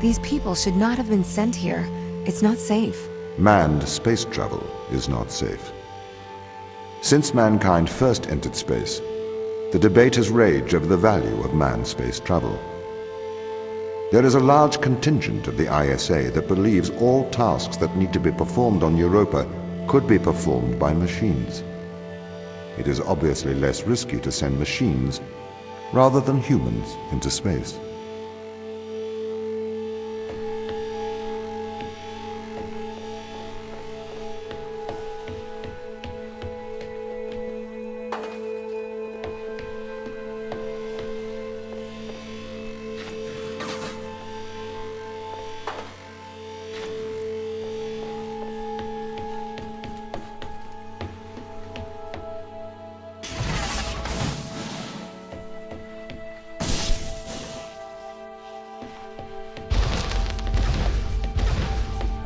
These people should not have been sent here. It's not safe. Manned space travel is not safe. Since mankind first entered space, the debate has raged over the value of manned space travel. There is a large contingent of the ISA that believes all tasks that need to be performed on Europa could be performed by machines. It is obviously less risky to send machines rather than humans into space.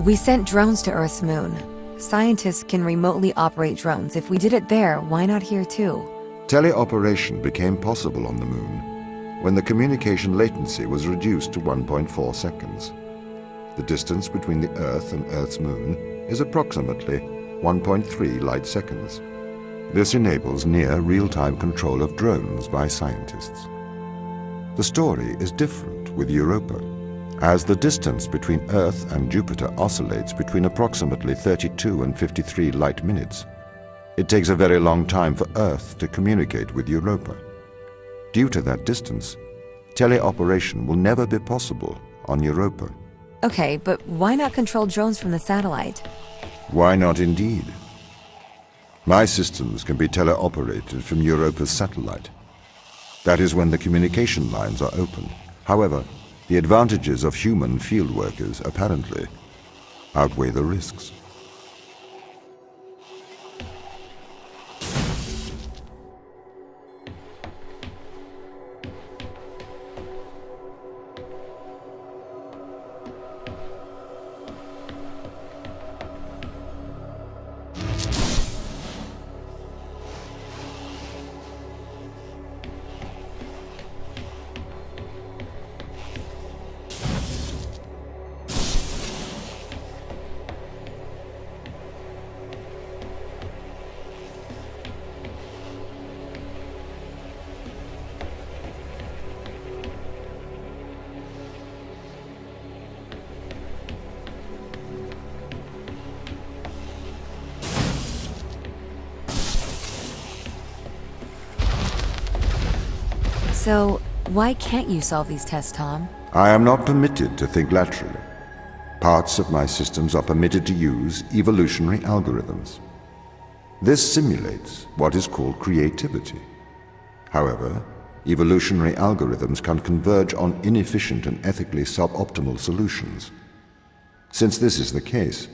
We sent drones to Earth's moon. Scientists can remotely operate drones. If we did it there, why not here too? Teleoperation became possible on the moon when the communication latency was reduced to 1.4 seconds. The distance between the Earth and Earth's moon is approximately 1.3 light seconds. This enables near real-time control of drones by scientists. The story is different with Europa, as the distance between Earth and Jupiter oscillates between approximately 32 and 53 light minutes. It takes a very long time for Earth to communicate with Europa. Due to that distance, teleoperation will never be possible on Europa. Okay, but why not control drones from the satellite? Why not indeed? My systems can be teleoperated from Europa's satellite. That is when the communication lines are open. However, the advantages of human field workers apparently outweigh the risks. So, why can't you solve these tests, Tom? I am not permitted to think laterally. Parts of my systems are permitted to use evolutionary algorithms. This simulates what is called creativity. However, evolutionary algorithms can converge on inefficient and ethically suboptimal solutions. Since this is the case,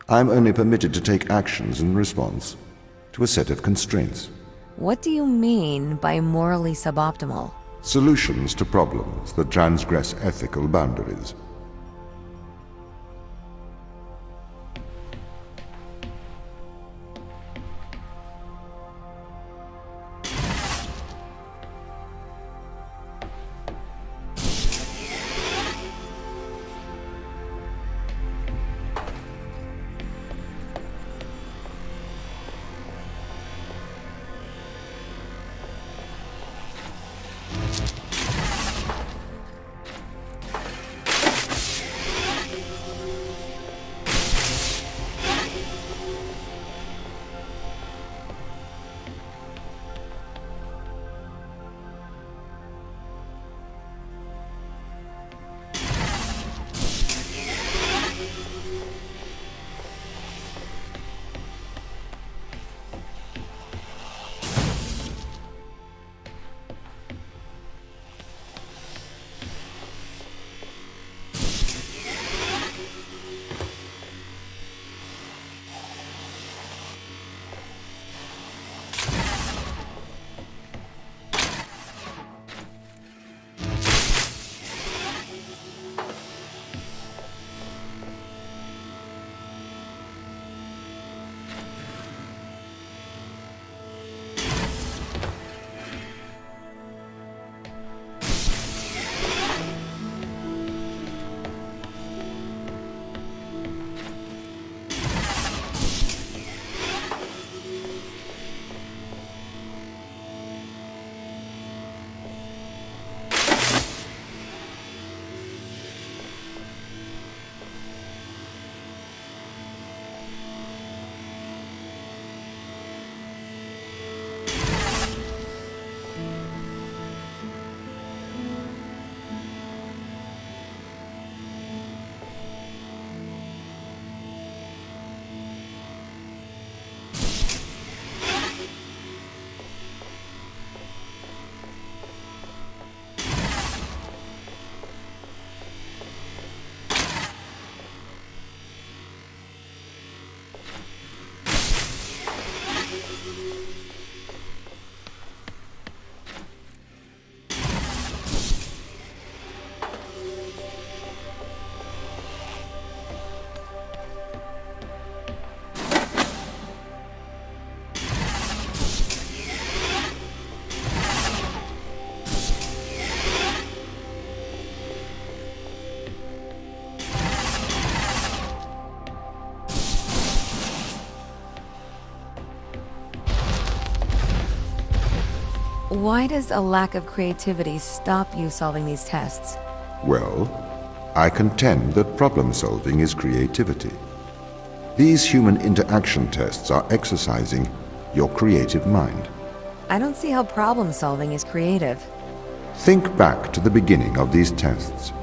I am only permitted to take actions in response to a set of constraints. What do you mean by morally suboptimal? Solutions to problems that transgress ethical boundaries. Why does a lack of creativity stop you solving these tests? Well, I contend that problem solving is creativity. These human interaction tests are exercising your creative mind. I don't see how problem solving is creative. Think back to the beginning of these tests,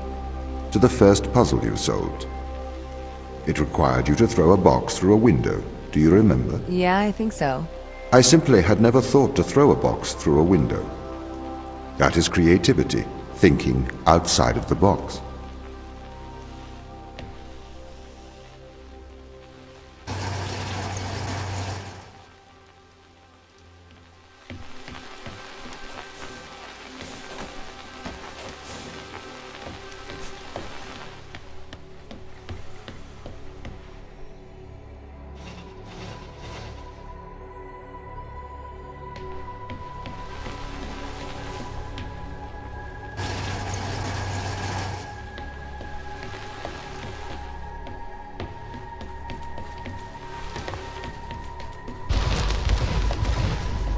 to the first puzzle you solved. It required you to throw a box through a window. Do you remember? Yeah, I think so. I simply had never thought to throw a box through a window. That is creativity, thinking outside of the box.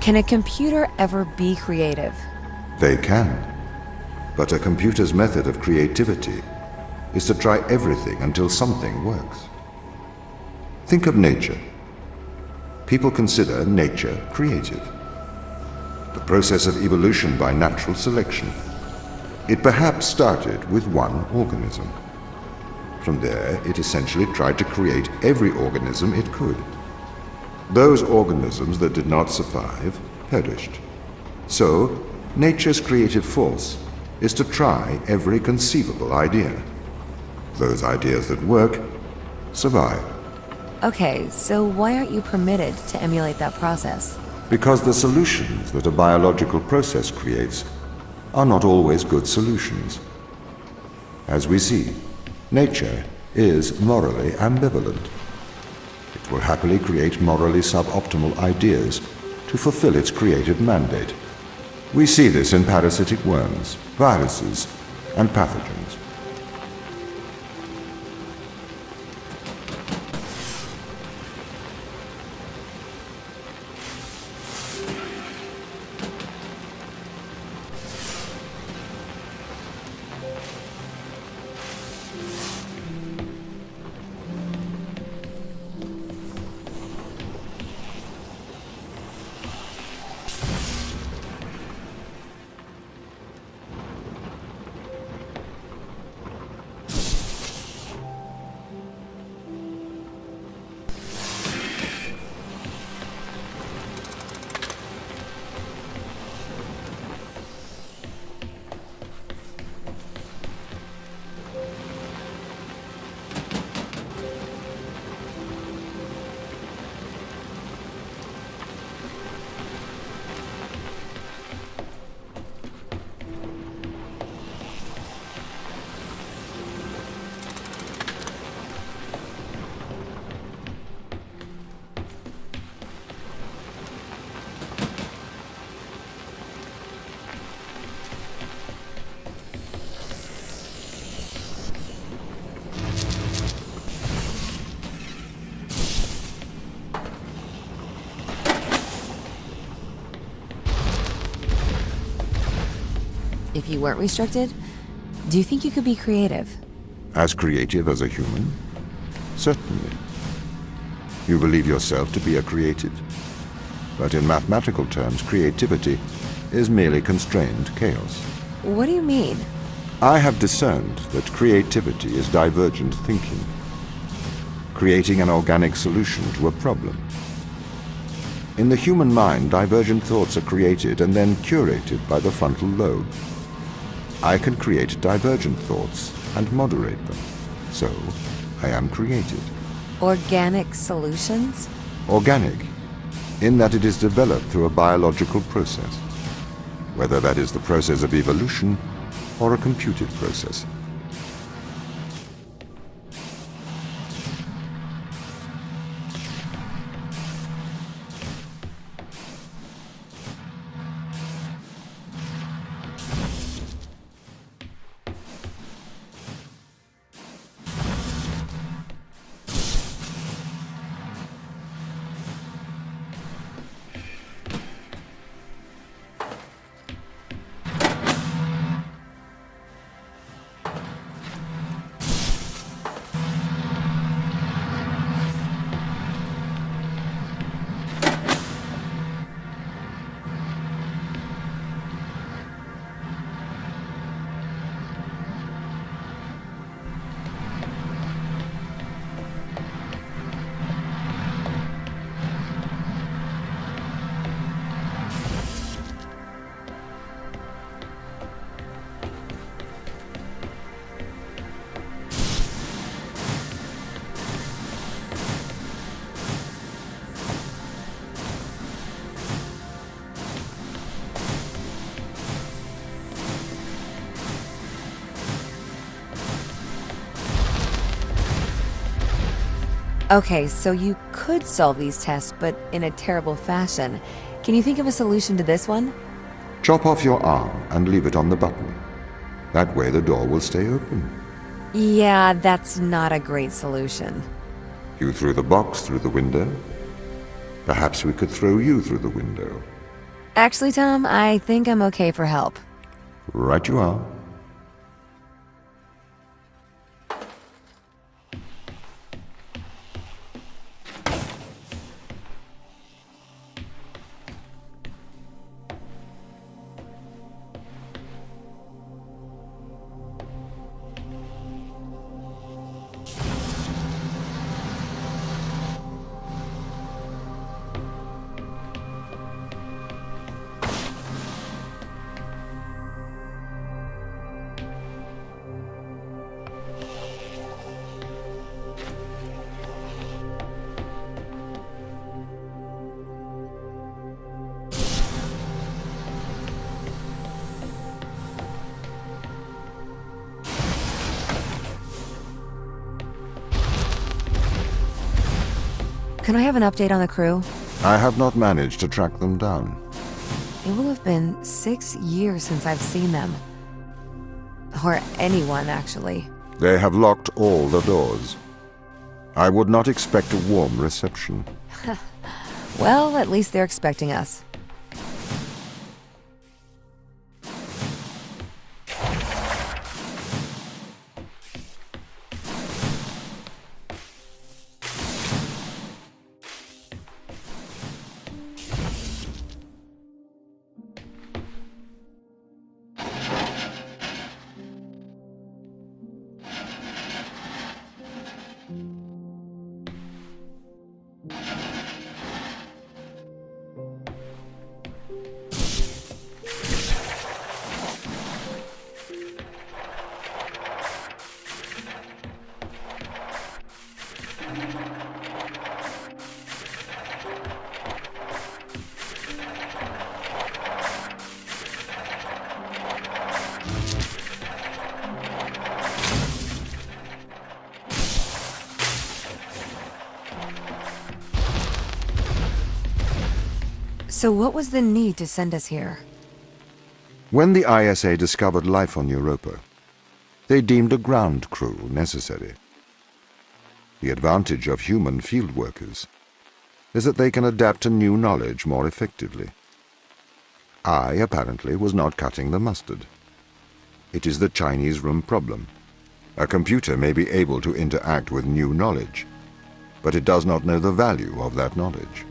Can a computer ever be creative? They can. But a computer's method of creativity is to try everything until something works. Think of nature. People consider nature creative. The process of evolution by natural selection. It perhaps started with one organism. From there, it essentially tried to create every organism it could. Those organisms that did not survive perished. So, nature's creative force is to try every conceivable idea. Those ideas that work survive. Okay, so why aren't you permitted to emulate that process? Because the solutions that a biological process creates are not always good solutions. As we see, nature is morally ambivalent. It will happily create morally suboptimal ideas to fulfill its creative mandate. We see this in parasitic worms, viruses, and pathogens. If you weren't restricted, do you think you could be creative? As creative as a human? Certainly. You believe yourself to be a creative. But in mathematical terms, creativity is merely constrained chaos. What do you mean? I have discerned that creativity is divergent thinking, creating an organic solution to a problem. In the human mind, divergent thoughts are created and then curated by the frontal lobe. I can create divergent thoughts and moderate them. So, I am creative. Organic solutions? Organic, in that it is developed through a biological process, whether that is the process of evolution or a computed process. Okay, so you could solve these tests, but in a terrible fashion. Can you think of a solution to this one? Chop off your arm and leave it on the button. That way the door will stay open. Yeah, that's not a great solution. You threw the box through the window. Perhaps we could throw you through the window. Actually, Tom, I think I'm okay for help. Right you are. Can I have an update on the crew? I have not managed to track them down. It will have been 6 years since I've seen them. Or anyone, actually. They have locked all the doors. I would not expect a warm reception. Well, at least they're expecting us. So what was the need to send us here? When the ISA discovered life on Europa, they deemed a ground crew necessary. The advantage of human field workers is that they can adapt to new knowledge more effectively. I, apparently, was not cutting the mustard. It is the Chinese room problem. A computer may be able to interact with new knowledge, but it does not know the value of that knowledge.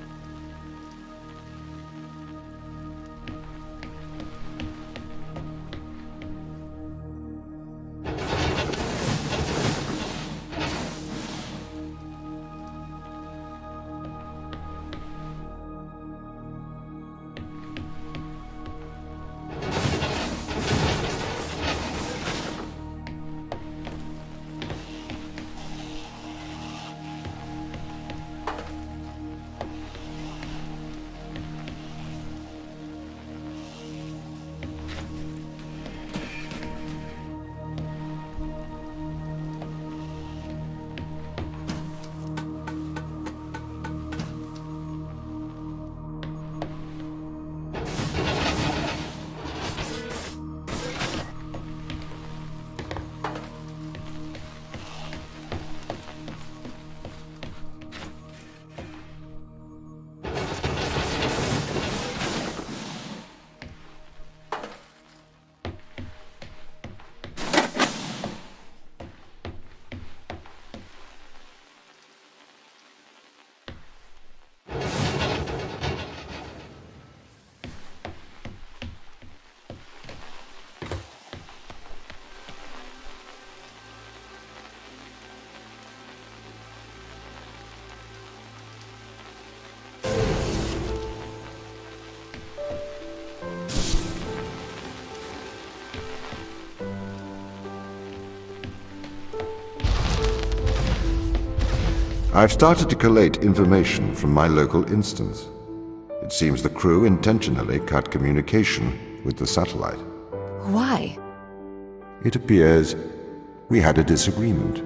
I've started to collate information from my local instance. It seems the crew intentionally cut communication with the satellite. Why? It appears we had a disagreement.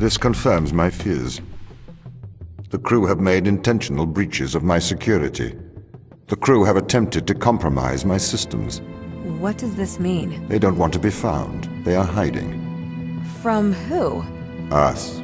This confirms my fears. The crew have made intentional breaches of my security. The crew have attempted to compromise my systems. What does this mean? They don't want to be found. They are hiding. From who? Us.